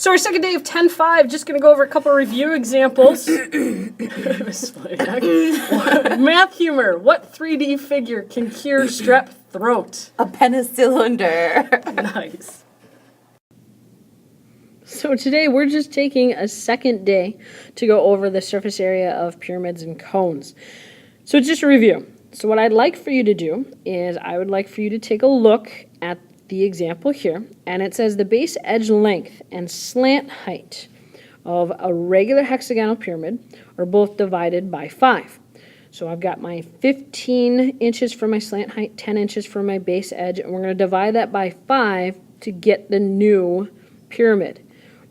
So our second day of 10.5, just going to go over a couple of review examples. Math humor. What 3D figure can cure strep throat? A penicillin. Nice. So today we're just taking a second day to go over the surface area of pyramids and cones. So just a review. So what I'd like for you to do is I would like for you to take a look at the example here, and it says the base edge length and slant height of a regular hexagonal pyramid are both divided by 5. So I've got my 15 inches for my slant height, 10 inches for my base edge, and we're going to divide that by 5 to get the new pyramid.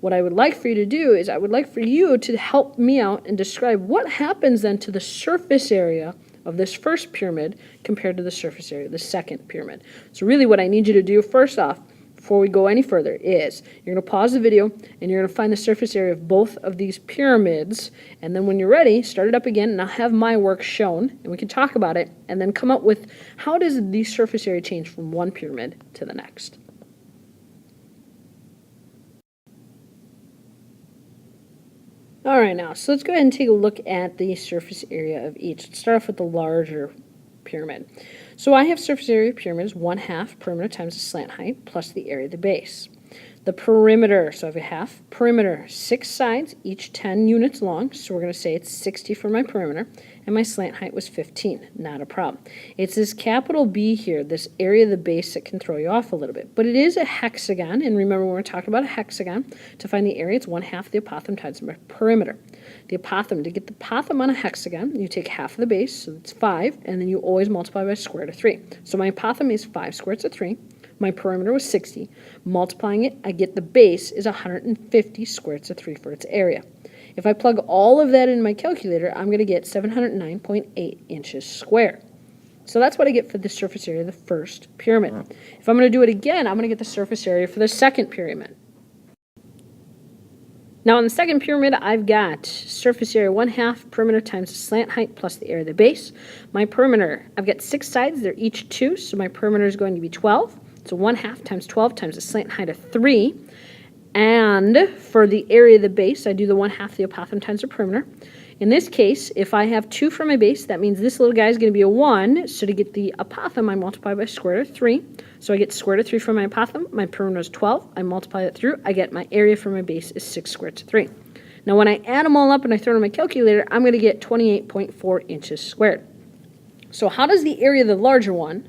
What I would like for you to do is I would like for you to help me out and describe what happens then to the surface area of this first pyramid compared to the surface area of the second pyramid. So really what I need you to do first off, before we go any further, is you're going to pause the video and you're going to find the surface area of both of these pyramids, and then when you're ready, start it up again and I'll have my work shown and we can talk about it and then come up with how does the surface area change from one pyramid to the next. All right, now, so let's go ahead and take a look at the surface area of each. Let's start off with the larger pyramid. So I have surface area of pyramid is 1/2 perimeter times the slant height plus the area of the base. The perimeter, so I have a half perimeter, 6 sides, each 10 units long, so we're going to say it's 60 for my perimeter, and my slant height was 15, not a problem. It's this capital B here, this area of the base that can throw you off a little bit, but it is a hexagon, and remember when we're talking about a hexagon, to find the area, it's 1/2 the apothem times my perimeter. The apothem, to get the apothem on a hexagon, you take half of the base, so it's 5, and then you always multiply by square root of 3. So my apothem is 5 square roots of 3. My perimeter was 60. Multiplying it, I get the base is 150 square roots of 3 for its area. If I plug all of that in my calculator, I'm going to get 709.8 inches squared. So that's what I get for the surface area of the first pyramid. If I'm going to do it again, I'm going to get the surface area for the second pyramid. Now on the second pyramid, I've got surface area 1/2 perimeter times the slant height plus the area of the base. My perimeter, I've got 6 sides, they're each 2, so my perimeter is going to be 12. So 1/2 times 12 times the slant height of 3. And for the area of the base, I do the 1/2 the apothem times the perimeter. In this case, if I have 2 for my base, that means this little guy is going to be a 1. So to get the apothem, I multiply by square root of 3. So I get square root of 3 for my apothem. My perimeter is 12. I multiply that through. I get my area for my base is 6 square roots of 3. Now when I add them all up and I throw it in my calculator, I'm going to get 28.4 inches squared. So how does the area of the larger one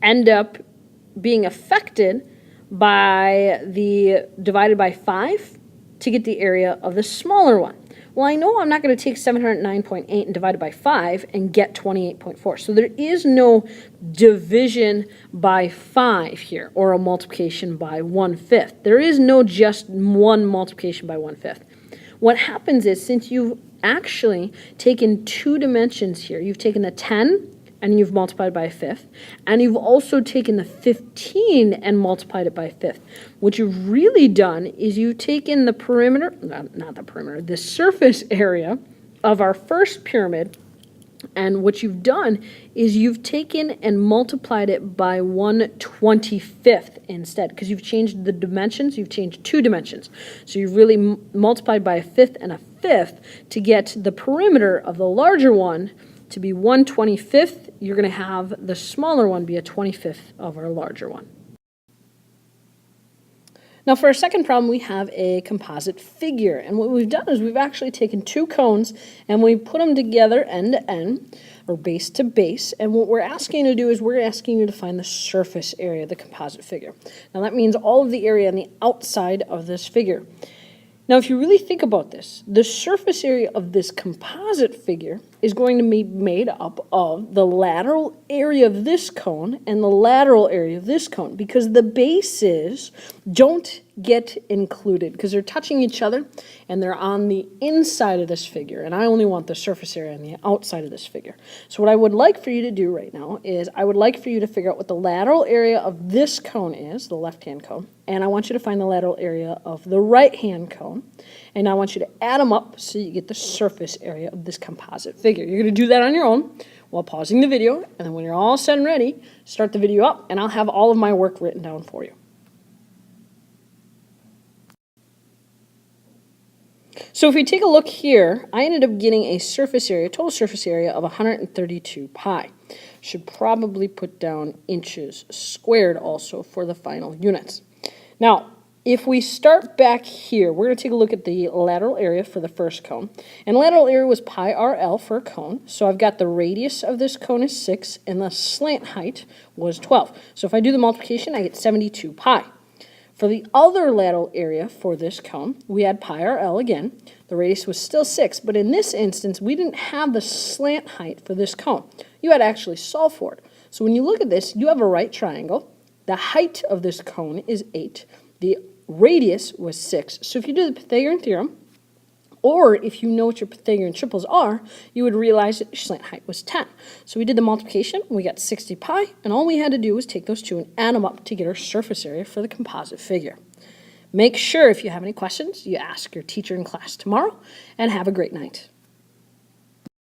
end up being affected by the divided by 5 to get the area of the smaller one? Well, I know I'm not going to take 709.8 and divide it by 5 and get 28.4. So there is no division by 5 here or a multiplication by 1/5. There is no just one multiplication by 1/5. What happens is since you've actually taken 2 dimensions here, you've taken the 10 and you've multiplied by 1/5, and you've also taken the 15 and multiplied it by 1/5. What you've really done is you've taken the perimeter, not the perimeter, the surface area of our first pyramid, and what you've done is you've taken and multiplied it by 1/25 instead, because you've changed the dimensions, you've changed 2 dimensions. So you've really multiplied by 1/5 and 1/5 to get the perimeter of the larger one to be 1/25th. You're going to have the smaller one be a 25th of our larger one. Now for our second problem, we have a composite figure. And what we've done is we've actually taken 2 cones and we put them together end to end, or base to base. And what we're asking you to do is we're asking you to find the surface area of the composite figure. Now that means all of the area on the outside of this figure. Now if you really think about this, the surface area of this composite figure is going to be made up of the lateral area of this cone and the lateral area of this cone, because the bases don't get included because they're touching each other and they're on the inside of this figure, and I only want the surface area on the outside of this figure. So what I would like for you to do right now is I would like for you to figure out what the lateral area of this cone is, the left-hand cone, and I want you to find the lateral area of the right-hand cone, and I want you to add them up so you get the surface area of this composite figure. You're going to do that on your own while pausing the video, and then when you're all set and ready, start the video up, and I'll have all of my work written down for you. So if we take a look here, I ended up getting a surface area, total surface area of 132 pi. Should probably put down inches squared also for the final units. Now, if we start back here, we're going to take a look at the lateral area for the first cone. And lateral area was pi RL for a cone. So I've got the radius of this cone is 6 and the slant height was 12. So if I do the multiplication, I get 72 pi. For the other lateral area for this cone, we had pi RL again. The radius was still 6, but in this instance, we didn't have the slant height for this cone. You had to actually solve for it. So when you look at this, you have a right triangle. The height of this cone is 8. The radius was 6. So if you do the Pythagorean theorem, or if you know what your Pythagorean triples are, you would realize that your slant height was 10. So we did the multiplication, we got 60 pi, and all we had to do was take those two and add them up to get our surface area for the composite figure. Make sure if you have any questions, you ask your teacher in class tomorrow, and have a great night.